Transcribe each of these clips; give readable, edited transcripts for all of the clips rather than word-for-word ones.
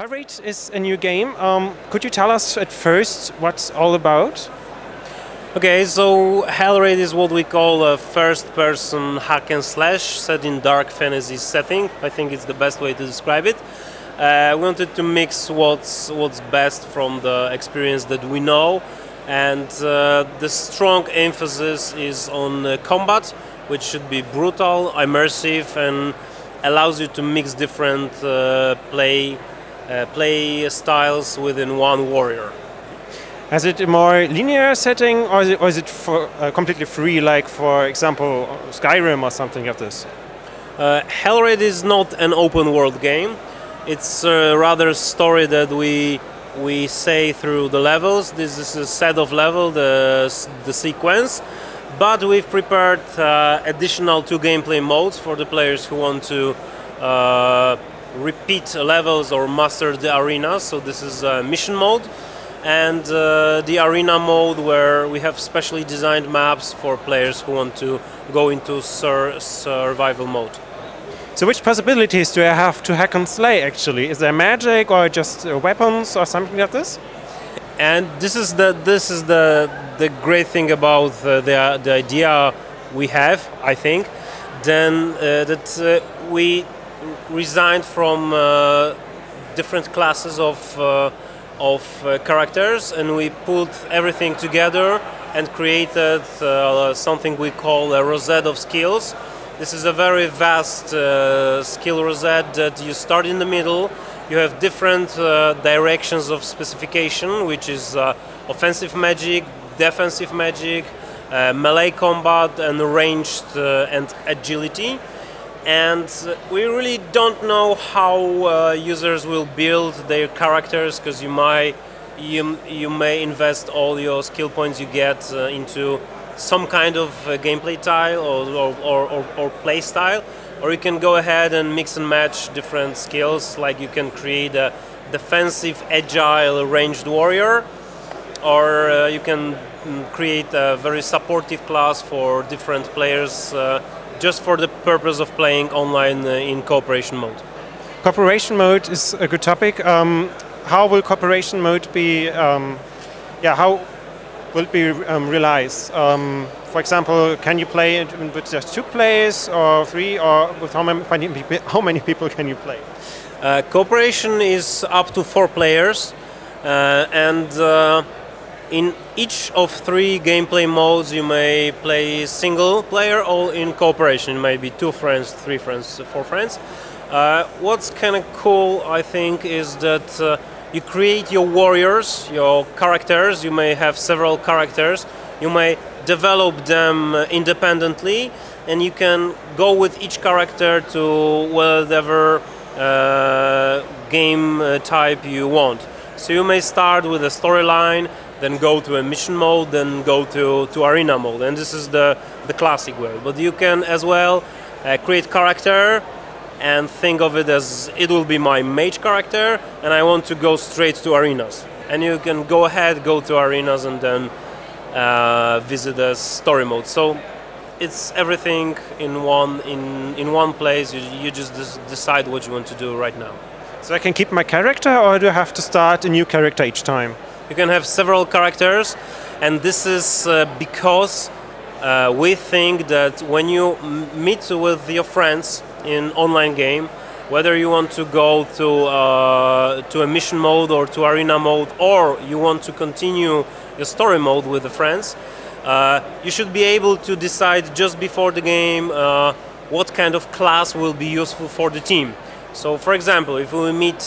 Hellraid is a new game. Could you tell us at first what's all about? Okay, so Hellraid is what we call a first-person hack and slash set in dark fantasy setting. I think it's the best way to describe it. We wanted to mix what's best from the experience that we know, and the strong emphasis is on combat, which should be brutal, immersive, and allows you to mix different play styles within one warrior. Is it a more linear setting, or is it completely free, like for example Skyrim or something like this? Hellraid is not an open world game. It's rather a story that we say through the levels. This is a set of levels, the sequence, but we've prepared additional 2 gameplay modes for the players who want to repeat levels or master the arena. So this is mission mode, and the arena mode where we have specially designed maps for players who want to go into survival mode. So which possibilities do I have to hack and slay actually? Is there magic or just weapons or something like this? And this is the great thing about the idea we have, I think, then that we resigned from different classes of characters, and we put everything together and created something we call a rosette of skills. This is a very vast skill rosette that you start in the middle. You have different directions of specification, which is offensive magic, defensive magic, melee combat, and ranged and agility. And we really don't know how users will build their characters, because you may invest all your skill points you get into some kind of gameplay style or play style, or you can go ahead and mix and match different skills, like you can create a defensive, agile, ranged warrior, or you can create a very supportive class for different players just for the purpose of playing online in cooperation mode. Cooperation mode is a good topic. How will cooperation mode be? How will it be realized? For example, can you play it with just 2 players or 3, or with how many people can you play? Cooperation is up to 4 players, and in each of 3 gameplay modes you may play single player or in cooperation. It may be 2 friends, 3 friends, 4 friends. What's kind of cool, I think, is that you create your warriors, your characters. You may have several characters. You may develop them independently, and you can go with each character to whatever game type you want. So you may start with a storyline, then go to a mission mode, then go to arena mode, and this is the classic way. But you can as well create character and think of it as it will be my mage character, and I want to go straight to arenas. And you can go ahead, go to arenas, and then visit the story mode. So it's everything in one place. You just decide what you want to do right now. So I can keep my character, or do I have to start a new character each time? You can have several characters, and this is because we think that when you meet with your friends in online game, whether you want to go to a mission mode or to arena mode, or you want to continue your story mode with the friends, you should be able to decide just before the game what kind of class will be useful for the team. So for example, if we meet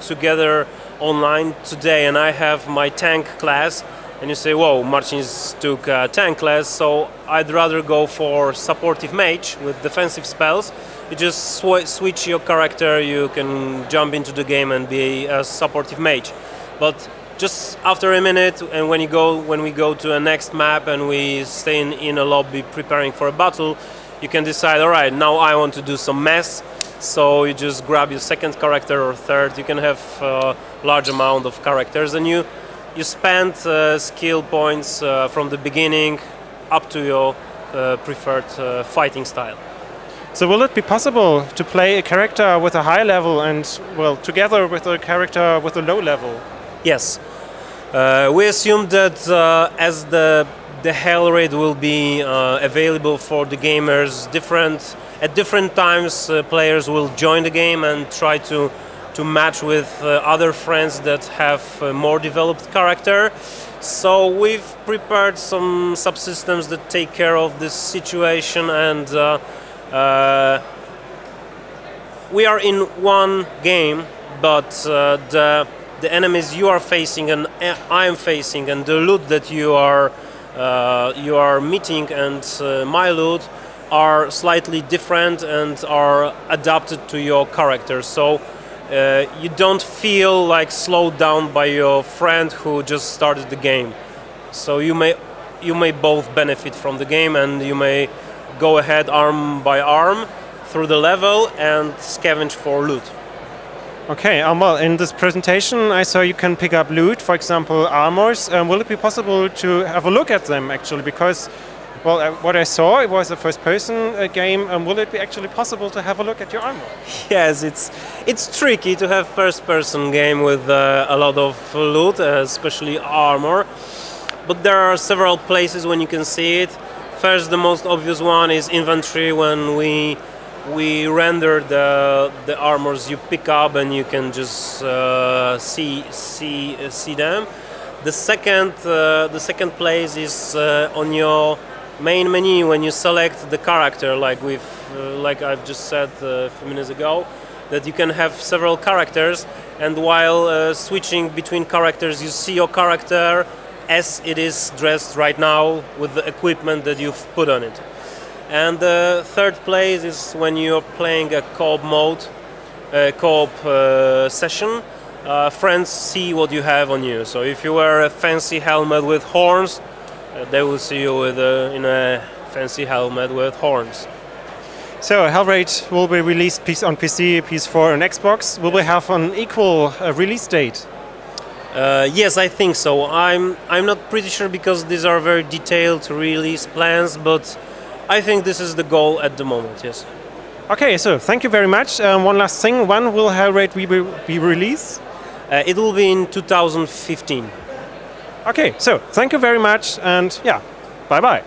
together online today and I have my tank class, and you say, whoa, Marcin's took a tank class, so I'd rather go for supportive mage with defensive spells. You just switch your character, you can jump into the game and be a supportive mage. But just after a minute, and when we go to a next map and we stay in a lobby preparing for a battle, you can decide, all right, now I want to do some mess. So you just grab your second character or third. You can have a large amount of characters, and you spend skill points from the beginning up to your preferred fighting style. So will it be possible to play a character with a high level and, well, together with a character with a low level? Yes. We assume that as the Hellraid will be available for the gamers, at different times players will join the game and try to match with other friends that have a more developed character. So we've prepared some subsystems that take care of this situation, and we are in one game, but the enemies you are facing and I am facing, and the loot that you are meeting and my loot are slightly different and are adapted to your character. So you don't feel like slowed down by your friend who just started the game. So you may both benefit from the game, and you may go ahead arm by arm through the level and scavenge for loot. Okay, well, in this presentation I saw you can pick up loot, for example armors. Will it be possible to have a look at them actually? Because, well, what I saw, it was a first-person game. Will it be actually possible to have a look at your armor? Yes, it's tricky to have first-person game with a lot of loot, especially armor. But there are several places when you can see it. First, the most obvious one is inventory, when we render the armors you pick up and you can just see them. The second place is on your main menu when you select the character, like I've just said a few minutes ago, that you can have several characters, and while switching between characters you see your character as it is dressed right now with the equipment that you've put on it. And the third place is when you're playing a co-op mode, co-op session. Friends see what you have on you. So if you wear a fancy helmet with horns, they will see you in a fancy helmet with horns. So Hellraid will be released on PC, PS4 and Xbox. Will we have an equal release date? Yes, I think so. I'm not pretty sure because these are very detailed release plans, but I think this is the goal at the moment, yes. Okay, so thank you very much. One last thing, when will Hellraid be released? It will be in 2015. Okay, so thank you very much, and yeah, bye-bye.